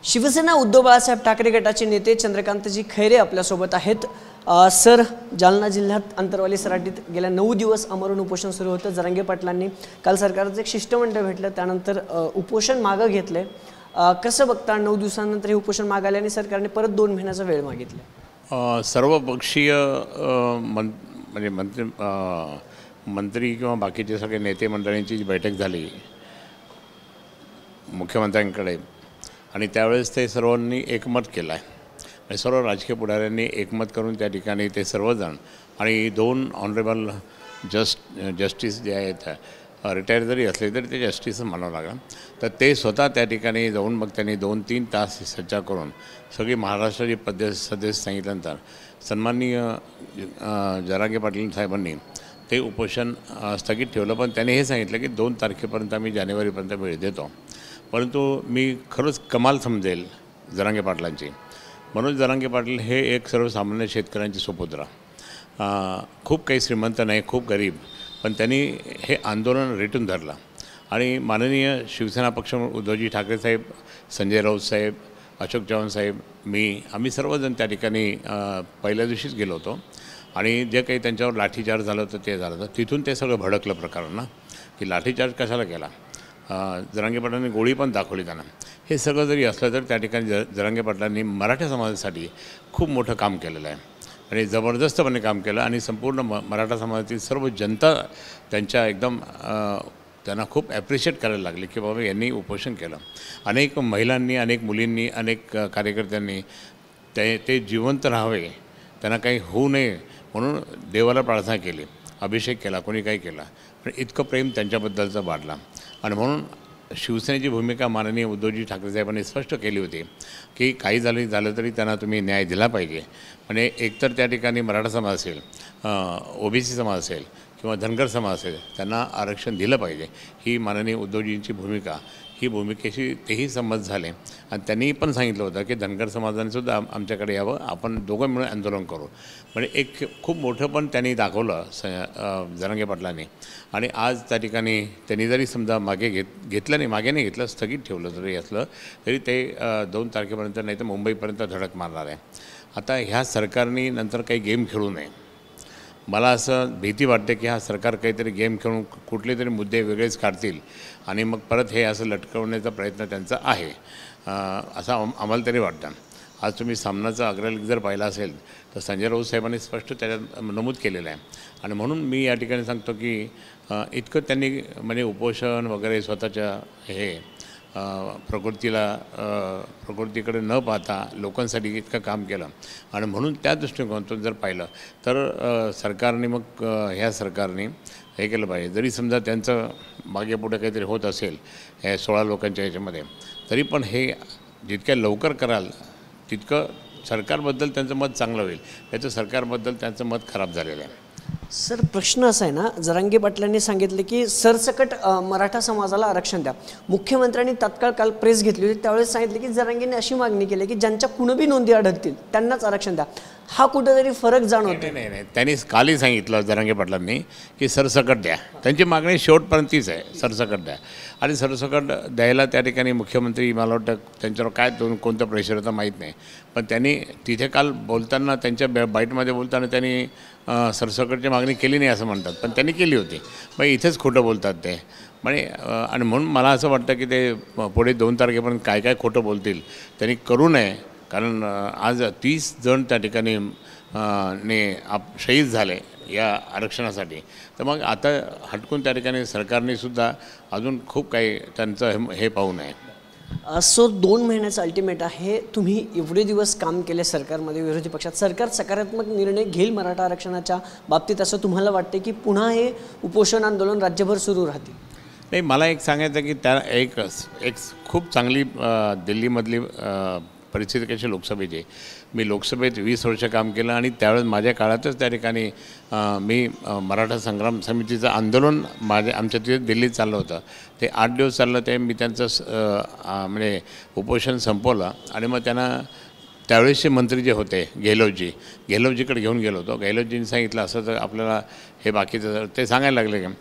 शिवसेना उद्धव बाळासाहेब ठाकरे गटाचे नेते चंद्रकांतजी खैरे आपल्यासोबत आहेत। सर, जालना जिल्ह्यात अंतरवाली सराटीत गेल्या 9 दिवस आमरण उपोषण सुरू होतं। जरांगे पाटलांनी काल सरकारचं एक शिष्टमंडळ भेटलं, त्यानंतर उपोषण मागे घेतले। कसं बघता 9 दिवसांनंतर हे उपोषण मागाले आणि सरकारने परत 2 महिन्याचा वेळ मागितला? सर्वपक्षीय म्हणजे मंत्री किंवा बाकीचे सगळे नेते मंडळींची बैठक झाली मुख्यमंत्र्यांकडे आणि त्यावेळेस ते सर्वांनी एकमत केलं आहे आणि सर्व राजकीय पुढाऱ्यांनी एकमत करून त्या ठिकाणी ते सर्वजण आणि 2 ऑनरेबल जस्टिस जे आहेत रिटायर जरी असले तरी ते जस्टिस म्हणावं लागेल, तर ते स्वतः त्या ठिकाणी जाऊन मग त्यांनी 2-3 तास चर्चा करून सगळी महाराष्ट्राची सदस्य सांगितल्यानंतर सन्माननीय जरांगे पाटील साहेबांनी ते उपोषण स्थगित ठेवलं। पण त्यांनी हे सांगितलं की 2 तारखेपर्यंत आम्ही जानेवारीपर्यंत वेळ देतो। परंतु मी खरंच कमाल समजेल जरांगे पाटलांची। मनोज जरांगे पाटील हे एक सर्वसामान्य शेतकऱ्यांचे सुपुत्र, खूप काही श्रीमंत नाही, खूप गरीब, पण त्यांनी हे आंदोलन रेटून धरलं आणि माननीय शिवसेना पक्ष उद्धवजी ठाकरे साहेब, संजय राऊत साहेब, अशोक चव्हाण साहेब, आम्ही सर्वजण त्या ठिकाणी पहिल्या दिवशीच गेलो होतो आणि जे काही त्यांच्यावर लाठीचार्ज झालं होतं ते झालं होतं। तिथून ते सगळं भडकलं प्रकरण ना, की लाठीचार्ज कशाला केला, जरांगे पाटलांनी गोळी पण दाखवली त्यांना। हे सगळं जरी असलं तर त्या ठिकाणी जरांगे पाटलांनी मराठा समाजासाठी खूप मोठं काम केलेलं आहे आणि जबरदस्तपणे काम केलं आणि संपूर्ण मराठा समाजातील सर्व जनता त्यांच्या एकदम त्यांना खूप ॲप्रिशिएट करायला लागले की बाबा यांनी उपोषण केलं। अनेक महिलांनी, अनेक मुलींनी, अनेक कार्यकर्त्यांनी ते जिवंत राहावे, त्यांना काही होऊ नये म्हणून देवाला प्रार्थना केली, अभिषेक केला, कोणी काही केला, पण इतकं प्रेम त्यांच्याबद्दलचं वाढला आणि म्हणून शिवसेनेची भूमिका माननीय उद्धवजी ठाकरे साहेबांनी स्पष्ट केली होती की काही झालं तरी त्यांना तुम्ही न्याय दिला पाहिजे। म्हणजे एकतर त्या ठिकाणी मराठा समाज असेल, ओबीसी समाज असेल किंवा धनगर समाज असेल, त्यांना आरक्षण दिलं पाहिजे। ही माननीय उद्धवजींची भूमिका, ही भूमिकेशी तेही संमत झाले आणि त्यांनी पण सांगितलं होतं की धनगर समाजानेसुद्धा आमच्याकडे यावं, आपण दोघं मिळून आंदोलन करू। म्हणजे एक खूप मोठं पण त्यांनी दाखवलं जरांगे पाटलांनी आणि आज त्या ठिकाणी त्यांनी जरी समजा मागे घेतलं नाही घेतलं, स्थगित ठेवलं जरी असलं तरी ते 2 तारखेपर्यंत नाही तर मुंबईपर्यंत धडक मारणार आहे। आता ह्या सरकारने नंतर काही गेम खेळू नये, मला असं भीती वाटते की हा सरकार काहीतरी गेम खेळून कुठले तरी मुद्दे वेगळेच काढतील आणि मग परत हे असं लटकवण्याचा प्रयत्न त्यांचा आहे असं आम्हाला तरी वाटतं। आज तुम्ही सामनाचा अग्रलेख जर पाहिला असेल तर संजय राऊत साहेबांनी स्पष्ट त्याच्यात नमूद केलेलं आहे आणि म्हणून मी या ठिकाणी सांगतो की इतकं त्यांनी म्हणजे उपोषण वगैरे स्वतःच्या हे प्रकृतीकडे न पाहता लोकांसाठी इतकं काम केलं आणि म्हणून त्या दृष्टिकोनातून जर पाहिलं तर सरकारने मग ह्या सरकारने हे केलं पाहिजे। जरी समजा त्यांचं मागे पुढे काहीतरी होत असेल हे 16 लोकांच्या ह्याच्यामध्ये, तरी पण हे जितक्या लवकर कराल तितकं सरकारबद्दल त्यांचं मत चांगलं होईल, त्याचं सरकारबद्दल त्यांचं मत खराब झालेलं आहे। सर, प्रश्न असा आहे ना, जरांगे पाटलांनी सांगितले की सरसकट मराठा समाजाला आरक्षण द्या। मुख्यमंत्र्यांनी तात्काळ काल प्रेस घेतली होती, त्यावेळेस सांगितले की जरांगेंनी अशी मागणी केली की ज्यांच्या कुणबी नोंदी आढळतील त्यांनाच आरक्षण द्या। हा कुठेतरी फरक जाणवतो? नाही, त्यांनी कालही सांगितलं जरांगे पाटलांनी की सरसकट द्या, त्यांची मागणी शेवटपर्यंतच आहे, सरसकट द्या। आणि सरसकट द्यायला त्या ठिकाणी मुख्यमंत्री, मला वाटतं त्यांच्यावर काय कोणतं प्रेशर होतं माहीत नाही, पण त्यांनी तिथे काल बोलताना त्यांच्या बाईटमध्ये बोलताना त्यांनी सरसकटची मागणी केली नाही असं म्हणतात, पण त्यांनी केली होती। मग इथेच खोटं बोलतात ते म्हणजे आणि म्हणून मला असं वाटतं की ते पुढे 2 तारखेपर्यंत काय खोटं बोलतील त्यांनी करू नये, कारण आज 30 जण त्या ठिकाणी शहीद झाले या आरक्षणासाठी, तर मग आता हटकून त्या ठिकाणी सरकारने सुद्धा अजून खूप काही त्यांचं हे पाहू नये। सो 2 महिन्याचं अल्टिमेट आहे, तुम्ही एवढे दिवस काम केले सरकारमध्ये, विरोधी पक्षात, सरकार सकारात्मक निर्णय घेईल मराठा आरक्षणाच्या बाबतीत असं तुम्हाला वाटते की पुन्हा हे उपोषण आंदोलन राज्यभर सुरू राहतील? नाही, मला एक सांगायचं की त्या एक खूप चांगली दिल्लीमधली परिस्थिती कशी लोकसभेची, मी लोकसभेत 20 वर्ष काम केलं आणि त्यावेळेस माझ्या काळातच त्या ठिकाणी मी मराठा संग्राम समितीचं आंदोलन आमच्या तिथे दिल्लीत चाललं होतं, ते 8 दिवस चाललं, ते मी त्यांचं म्हणजे उपोषण संपवलं आणि मग त्यांना त्यावेळेसचे मंत्री जे होते गेहलोतजीकडे घेऊन गेलो होतो। गेहलोतजींनी सांगितलं असं तर आपल्याला हे बाकीचं ते सांगायला लागले की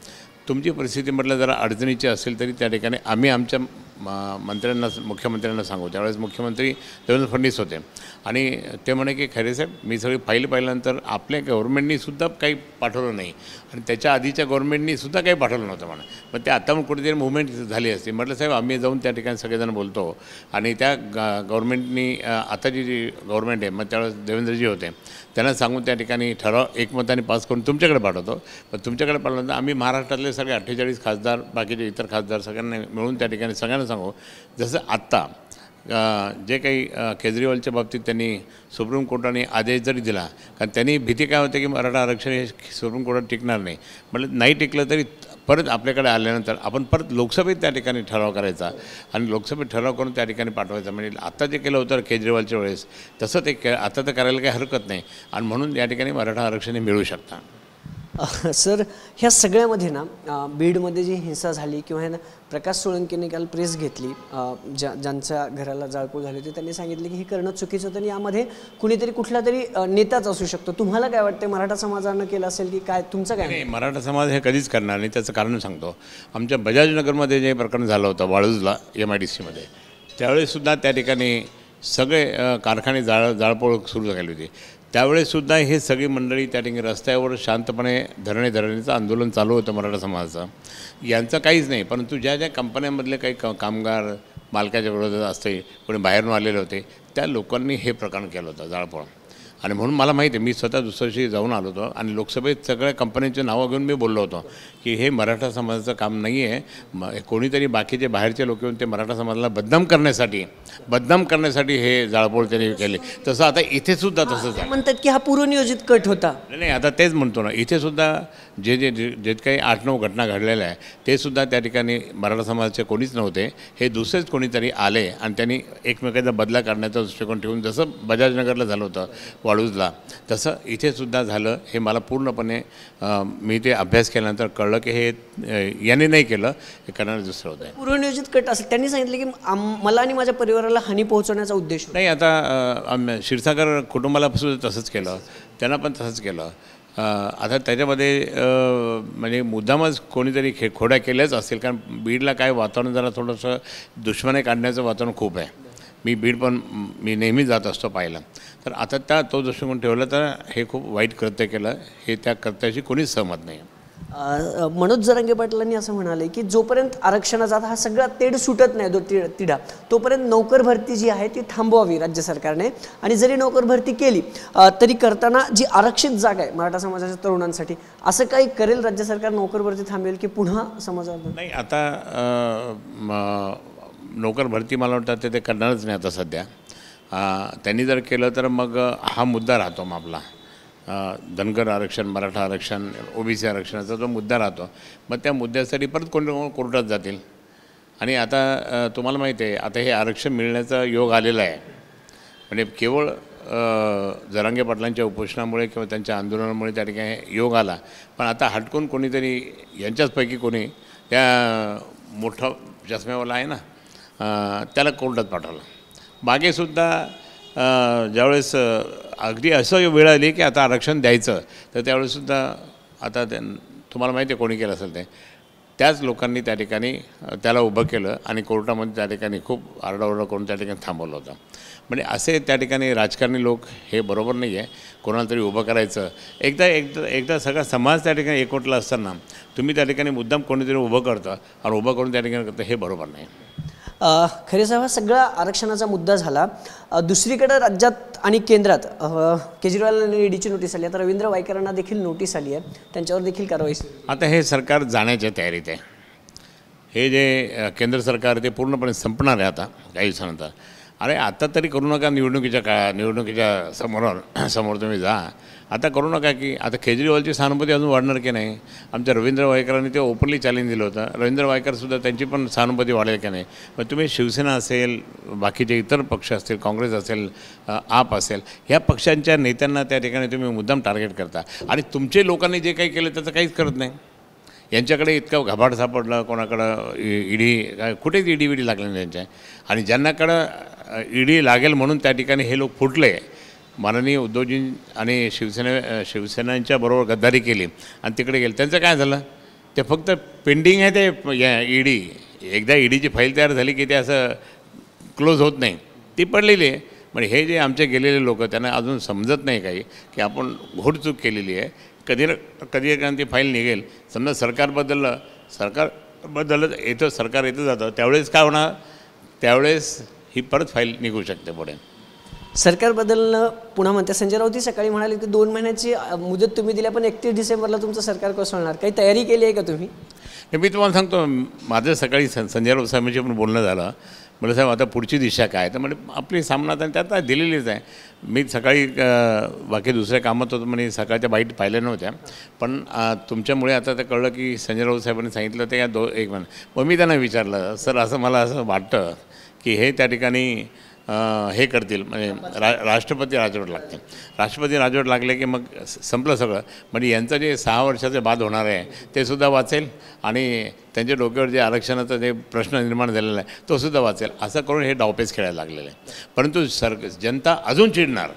तुमची परिस्थिती म्हटलं जरा अडचणीची असेल तरी त्या ठिकाणी आम्ही आमच्या मंत्र्यांना मुख्यमंत्र्यांना सांगू. त्यावेळेस मुख्यमंत्री देवेंद्र फडणवीस होते आणि ते म्हणे की खरे साहेब मी सगळी फाईल पाहिल्यानंतर आपल्या गव्हर्नमेंटनीसुद्धा काही पाठवलं नाही आणि त्याच्या आधीच्या गव्हर्नमेंटनीसुद्धा काही पाठवलं नव्हतं म्हणा. पण ते आता मग कुठेतरी मुवमेंट झाली असते. म्हटलं साहेब आम्ही जाऊन त्या ठिकाणी सगळेजण बोलतो आणि त्या गव्हर्नमेंटनी आताची जी गव्हर्नमेंट आहे मग त्यावेळेस देवेंद्रजी होते त्यांना सांगून त्या ठिकाणी ठराव एकमताने पास करून तुमच्याकडे पाठवतो. पण तुमच्याकडे पाठवल्यानंतर आम्ही महाराष्ट्रातले सगळे 48 खासदार बाकीचे इतर खासदार सगळ्यांना मिळून त्या ठिकाणी सगळ्यांना सांगू. जसं आत्ता जे काही केजरीवालच्या बाबतीत त्यांनी सुप्रीम कोर्टाने आदेश जरी दिला कारण त्यांनी भीती काय होते की मराठा आरक्षण हे सुप्रीम कोर्टात टिकणार नाही. म्हटलं नाही टिकलं तरी परत आपल्याकडे आल्यानंतर आपण परत लोकसभेत त्या ठिकाणी ठराव करायचा आणि लोकसभेत ठराव करून त्या ठिकाणी पाठवायचा. म्हणजे आता जे केलं होतं केजरीवालच्या वेळेस तसं ते आता तर करायला काही हरकत नाही आणि म्हणून या ठिकाणी मराठा आरक्षण हे मिळू शकतं. सर ह्या सगळ्यामध्ये ना बीडमध्ये जी हिंसा झाली किंवा हे ना प्रकाश सोळंकेने काल प्रेस घेतली ज्यांच्या घराला जाळपोळ झाली होती त्यांनी सांगितले की हे करणं चुकीचं होतं आणि यामध्ये कुणीतरी कुठला तरी नेताच असू शकतो. तुम्हाला काय वाटतं मराठा समाजानं केलं असेल की काय तुमचं काय? नाही मराठा समाज हे कधीच करणार नाही. त्याचं कारण सांगतो. आमच्या बजाजनगरमध्ये जे प्रकरण झालं होतं वाळूजला MIDCमध्ये त्यावेळेससुद्धा त्या ठिकाणी सगळे कारखाने जाळपोळ सुरू झाली होती. त्यावेळेससुद्धा हे सगळी मंडळी त्या ठिकाणी रस्त्यावर शांतपणे धरणेचं आंदोलन चालू होतं मराठा समाजाचं. यांचं काहीच नाही. परंतु ज्या ज्या कंपन्यांमधले काही कामगार मालकाच्या विरोधात असते कोणी बाहेरून आलेले होते त्या लोकांनी हे प्रकरण केलं होतं जाळपोळ. आणि म्हणून मला माहिती आहे मी स्वतः दुसऱ्या दिवशी जाऊन आलो होतो आणि लोकसभेत सगळ्या कंपन्यांची नावं घेऊन मी बोललो होतो की हे मराठा समाजाचं काम नाही आहे. कोणीतरी बाकीचे बाहेरचे लोक येऊन ते मराठा समाजाला बदनाम करण्यासाठी हे जाळपोळ त्यांनी केले. तसं आता इथेसुद्धा तसंच आहे. म्हणतात की हा पूर्वनियोजित कट होता. नाही आता तेच म्हणतो ना इथेसुद्धा जे काही 8-9 घटना घडलेल्या आहे ते सुद्धा त्या ठिकाणी मराठा समाजाचे कोणीच नव्हते. हे दुसरेच कोणीतरी आले आणि त्यांनी एकमेकांचा बदला काढण्याचा दृष्टिकोन ठेवून जसं बजाजनगरला झालं होतं वाळूजला तसं इथेसुद्धा झालं. हे मला पूर्णपणे मी ते अभ्यास केल्यानंतर कळलं की हे याने नाही केलं हे करणारं दुसरं होतं. पूर्वनियोजित कट असेल त्यांनी सांगितलं की मला आणि माझ्या परिवाराला हानी पोहोचवण्याचा उद्देश नाही. आता क्षीरसागर कुटुंबाला सुद्धा तसंच केलं त्यांना पण तसंच केलं. आता त्याच्यामध्ये म्हणजे मुद्दामच कोणीतरी खोड्या केल्याच असतील कारण बीडला काय वातावरण जरा थोडंसं दुश्मनी काढण्याचं वातावरण खूप आहे. मी नेहमी जात असतो पाहायला. तर आता तो दृष्टिकोन ठेवला तर हे खूप वाईट कृत्य केलं हे त्या कृत्याशी कोणीच सहमत नाही. मनोज जरांगे पाटलांनी असं म्हणाले की जोपर्यंत आरक्षणाचा हा सगळा तेढ सुटत नाही तिढा तोपर्यंत नोकर भरती जी आहे ती थांबवावी राज्य सरकारने आणि जरी नोकर भरती केली तरी करताना जी आरक्षित जागा आहे मराठा समाजाच्या तरुणांसाठी असं काही करेल राज्य सरकार नोकर भरती थांबेल की पुन्हा समाजाला नाही. आता नोकर भरती मला वाटतं ते करणारच नाही आता सध्या. त्यांनी जर केलं तर मग हा मुद्दा राहतो मग आपला धनगर आरक्षण मराठा आरक्षण OBC आरक्षणाचा जो मुद्दा राहतो मग त्या मुद्द्यासाठी परत कोण कोर्टात जातील. आणि आता तुम्हाला माहिती आहे आता हे आरक्षण मिळण्याचा योग आलेला आहे. म्हणजे केवळ जरांगे पाटलांच्या उपोषणामुळे किंवा त्यांच्या आंदोलनामुळे त्या ठिकाणी योग आला. पण आता हटकून कोणीतरी यांच्याचपैकी कोणी त्या मोठा चष्म्यावाला आहे ना त्याला कोर्टात पाठवलं. मागेसुद्धा ज्यावेळेस अगदी असं वेळ आली की आता आरक्षण द्यायचं तर त्यावेळेससुद्धा आता तुम्हाला माहिती आहे कोणी केलं असेल ते त्याच लोकांनी त्या ठिकाणी त्याला उभं केलं आणि कोर्टामध्ये त्या ठिकाणी खूप आरडाओरडा करून त्या ठिकाणी थांबवलं होतं. म्हणजे असे त्या ठिकाणी राजकारणी लोक हे बरोबर नाही आहे. कोणाला तरी उभं करायचं एकदा सगळा समाज त्या ठिकाणी एकवटला असताना तुम्ही त्या ठिकाणी मुद्दाम कोणीतरी उभं करता आणि उभं करून त्या ठिकाणी करता हे बरोबर नाही. खरे साहेब हा सगळा आरक्षणाचा मुद्दा झाला. दुसरीकडे राज्यात आणि केंद्रात केजरीवालांना EDची नोटीस आली. आता रवींद्र वायकरांना देखील नोटीस आली आहे त्यांच्यावर देखील कारवाई. आता हे सरकार जाण्याच्या तयारीत आहे. हे जे केंद्र सरकार ते पूर्णपणे संपणार आहे आता काही दिवसानंतर. अरे आता तरी करू नका निवडणुकीच्या समोर तुम्ही जा. आता करू नका की आता केजरीवालची सहानुभूती अजून वाढणार की नाही. आमच्या रवींद्र वायकरांनी ते ओपनली चॅलेंज दिलं होतं. रवींद्र वायकरसुद्धा त्यांची पण सहानुभूती वाढेल की नाही. मग तुम्ही शिवसेना असेल बाकीचे इतर पक्ष असतील काँग्रेस असेल आप असेल ह्या पक्षांच्या नेत्यांना त्या ठिकाणी तुम्ही मुद्दाम टार्गेट करता आणि तुमचे लोकांनी जे काही केलं त्याचं काहीच करत नाही. यांच्याकडे इतकं घाबाड सापडलं कोणाकडं ED कुठेच ED लागले नाही त्यांच्या. आणि ज्यांनाकडं ED लागेल म्हणून त्या ठिकाणी हे लोक फुटले. माननीय उद्धवजी आणि शिवसेनांच्या बरोबर गद्दारी केली आणि तिकडे गेले. त्यांचं काय झालं ते फक्त पेंडिंग आहे ते ED एकदा ईडीची फाईल तयार झाली की ते असं क्लोज होत नाही, ती पडलेली आहे. म्हणजे हे जे आमचे गेलेले लोक त्यांना अजून समजत नाही काही की आपण घोड चूक केलेली आहे. कधी ती फाईल निघेल. समजा सरकार बदललं येतं, सरकार येतं जातं, त्यावेळेस काय होणार, त्यावेळेस ही परत फाईल निघू शकते पुढे. सरकार बदलणं पुन्हा म्हणते. संजय राऊत सकाळी म्हणाले की 2 महिन्याची मुदत तुम्ही दिल्या, पण 31 डिसेंबरला तुमचं सरकार कोसळणार. काही तयारी केली आहे का तुम्ही? मी तुम्हाला सांगतो, माझं सकाळी संजय राऊत साहेबांशी पण बोलणं झालं. म्हटलं साहेब आता पुढची दिशा काय, तर म्हणजे आपली सामना त्यात दिलेलीच आहे. मी सकाळी बाकी दुसऱ्या कामात होतो, म्हणजे सकाळच्या बाईट पाहिल्या नव्हत्या, पण तुमच्यामुळे आता ते कळलं की संजय राऊत साहेबांनी सांगितलं ते या 1 महिना. मग मी त्यांना विचारलं, सर असं मला असं वाटतं की हे त्या ठिकाणी हे करतील, म्हणजे राष्ट्रपती राजवट लागते. राष्ट्रपती राजवट लागले की मग संपलं सगळं. म्हणजे यांचं जे 6 वर्षाचे बाद होणार आहे ते सुद्धा वाचेल, आणि त्यांच्या डोक्यावर जे आरक्षणाचा जे प्रश्न निर्माण झालेला आहे तो सुद्धा वाचेल. असं करून हे डावपेच खेळायला लागलेलं आहे. परंतु जनता अजून चिडणार.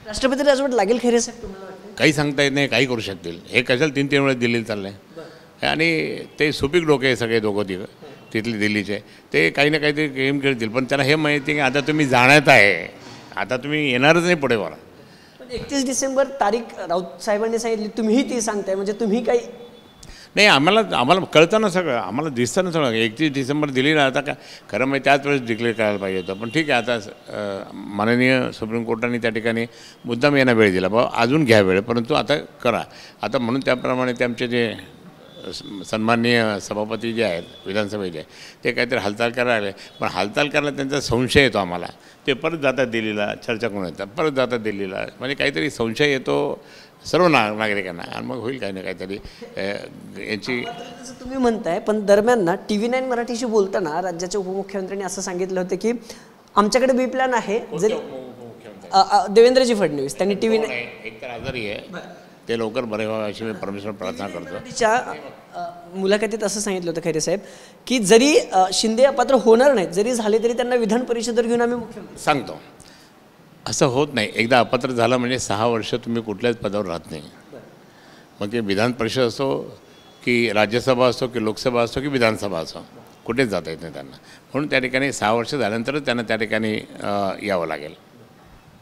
राष्ट्रपती राजवट लागेल खरे साहेब तुम्हाला वाटतं? काही सांगता येत नाही, काही करू शकतील. हे कशाला 3 वेळेस दिल्लीला चाललं आहे, आणि ते सुपीक डोके आहे सगळे दोघं तिथले दिल्लीचे. ते काही ना काहीतरी गेम खेळतील, पण त्यांना हे माहिती आहे की आता तुम्ही जाण्यात आहे, आता तुम्ही येणारच नाही पुढे बघा. पण 31 डिसेंबर तारीख राऊत साहेबांनी सांगितली, तुम्हीही ती सांगताय, म्हणजे तुम्ही काही नाही. आम्हाला कळतं ना सगळं, आम्हाला दिसतं ना सगळं. 31 डिसेंबर दिली ना, आता काय खरं म्हणजे त्याच वेळेस डिक्लेअर करायला पाहिजे होतं. पण ठीक आहे, आता माननीय सुप्रीम कोर्टाने त्या ठिकाणी मुद्दाम यांना वेळ दिला, बाबा अजून घ्या वेळ, परंतु आता करा. आता म्हणून त्याप्रमाणे ते आमचे जे सन्माननीय सभापती जे आहेत विधानसभेचे, ते काहीतरी हालचाल करायला लागले. पण हालचाल करायला त्यांचा संशय येतो आम्हाला. ते परत जातात दिल्लीला, चर्चा करून येतात, परत जातात दिल्लीला. म्हणजे काहीतरी संशय येतो सर्व नागरिकांना, आणि मग होईल काही ना काहीतरी याची. तुम्ही म्हणताय, पण दरम्यान ना TV9 मराठीशी बोलताना राज्याच्या उपमुख्यमंत्र्यांनी असं सांगितलं होतं की आमच्याकडे बी प्लॅन आहे. जरी देवेंद्रजी फडणवीस त्यांनी TV9 एक तर आजारी आहे, ते लवकर बरे व्हावे अशी मी परमेश्वर प्रार्थना करतो. तिच्या मुलाखतीत असं सांगितलं होतं खैरे साहेब की जरी शिंदे अपात्र होणार नाहीत, जरी झाले तरी त्यांना विधान परिषदेवर घेऊन आम्ही मुख्यमंत्री. सांगतो असं होत नाही. एकदा अपात्र झालं म्हणजे 6 वर्ष तुम्ही कुठल्याच पदावर राहत नाही. मग ते विधान परिषद असो की राज्यसभा असो की लोकसभा असो की विधानसभा असो, कुठेच जाता येत नाही त्यांना. म्हणून त्या ठिकाणी 6 वर्ष झाल्यानंतरच त्यांना त्या ठिकाणी यावं लागेल.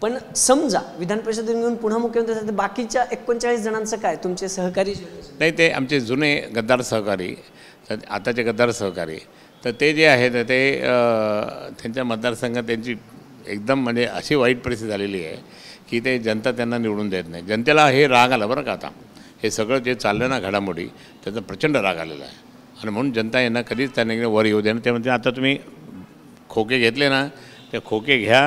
पण समजा विधान परिषदेत घेऊन पुन्हा मुख्यमंत्री झाले, बाकीच्या 39 जणांचं काय, तुमचे सहकारी? नाही, ते आमचे जुने गद्दार सहकारी, आताचे गद्दार सहकारी, तर ते जे आहेत ते त्यांच्या मतदारसंघात त्यांची एकदम म्हणजे अशी वाईट परिस्थिती झालेली आहे की ते जनता त्यांना निवडून देत नाही. जनतेला हे राग आला बरं का. आता हे सगळं जे चाललं ना घडामोडी, त्याचा प्रचंड राग आलेला आहे, आणि म्हणून जनता यांना कधीच त्यांना वर येऊ द्या. ते म्हणजे आता तुम्ही खोके घेतले ना, ते खोके घ्या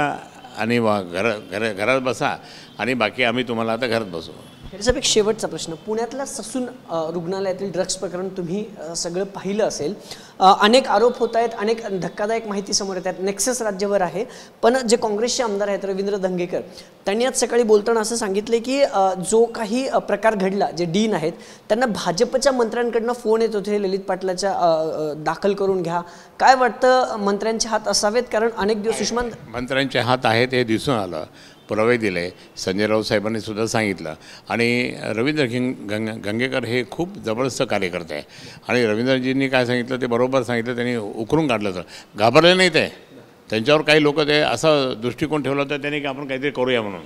आणि घरात बसा, आणि बाकी आम्ही तुम्हाला आता घरात बसू. साहेब, एक शेवटचा प्रश्न. पुण्यातल्या ससून रुग्णालयातील ड्रग्ज प्रकरण तुम्ही सगळं पाहिलं असेल. अनेक आरोप होत आहेत, अनेक धक्कादायक माहिती समोर येत आहेत. नेक्सस राज्यभर आहे, पण जे काँग्रेसचे आमदार आहेत रवींद्र धंगेकर, त्यांनी आज सकाळी बोलताना असं सांगितले की जो काही प्रकार घडला, जे डीन आहेत त्यांना भाजपच्या मंत्र्यांकडनं फोन येत होते, ललित पाटलाच्या दाखल करून घ्या. काय वाटतं, मंत्र्यांचे हात असावेत? कारण अनेक दिवस सुषमा मंत्र्यांचे हात आहेत हे दिसून आलं, पुरावे दिले. संजय राऊत साहेबांनी सुद्धा सांगितलं, आणि रवींद्र गंगेकर हे खूप जबरदस्त कार्यकर्ते आहे, आणि रवींद्रजींनी काय सांगितलं ते बरोबर सांगितलं. त्यांनी उकरून काढलं, तर घाबरले नाही ते. त्यांच्यावर काही लोक ते असा दृष्टिकोन ठेवला होता त्यांनी की आपण काहीतरी करूया म्हणून,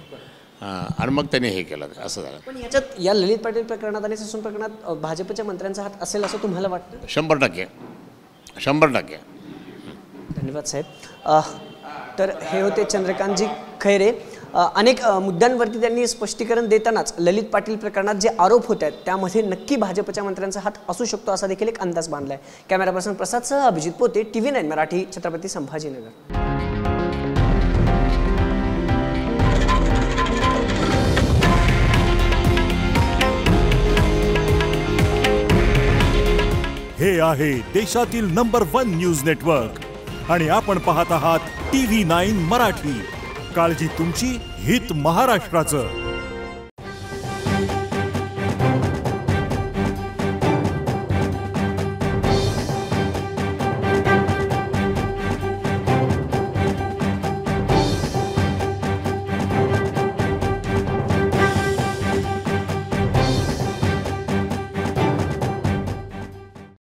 आणि मग त्यांनी हे केलं, असं झालं. पण याच्यात या ललित पाटील प्रकरणात आणि ससून प्रकरणात भाजपच्या मंत्र्यांचा हात असेल असं तुम्हाला वाटतं? 100%. धन्यवाद साहेब. तर हे होते चंद्रकांतजी खैरे. अनेक मुद्द्यांवरती त्यांनी स्पष्टीकरण देतानाच ललित पाटील प्रकरणात जे आरोप होत आहेत त्यामध्ये नक्की भाजपच्या मंत्र्यांचा हात असू शकतो असा देखील एक अंदाज बांधलाय. कॅमेरा पर्सन प्रसादसह अभिजित पोते, TV9 मराठी, छत्रपती संभाजीनगर. हे आहे देशातील नंबर 1 न्यूज नेटवर्क, आणि आपण पाहत आहात TV9 मराठी. काळजी तुमची, हित महाराष्ट्राचं.